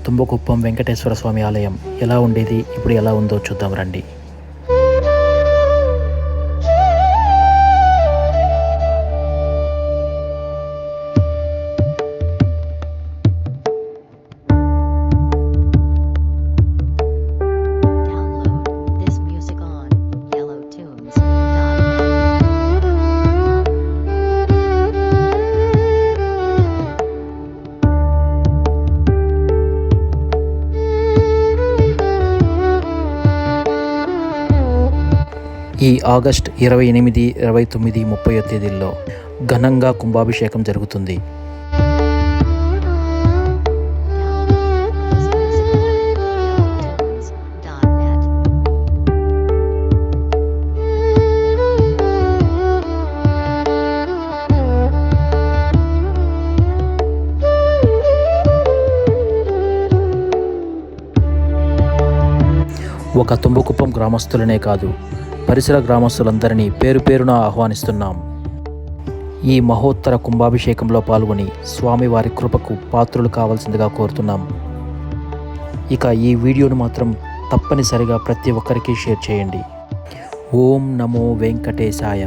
తుంబకుప్పం వెంకటేశ్వర స్వామి ఆలయం ఎలా ఉండేది, ఇప్పుడు ఎలా ఉందో చూద్దాం రండి. Download this music on yellowtunes.net. ఈ ఆగస్ట్ 28, 29, 30 తేదీల్లో ఘనంగా కుంభాభిషేకం జరుగుతుంది. ఒక తుంబకుప్పం గ్రామస్తులనే కాదు, పరిసర గ్రామస్తులందరినీ పేరు పేరున ఆహ్వానిస్తున్నాం. ఈ మహోత్తర కుంభాభిషేకంలో పాల్గొని స్వామివారి కృపకు పాత్రులు కావాల్సిందిగా కోరుతున్నాం. ఇక ఈ వీడియోను మాత్రం తప్పనిసరిగా ప్రతి ఒక్కరికి షేర్ చేయండి. ఓం నమో వెంకటేశాయ.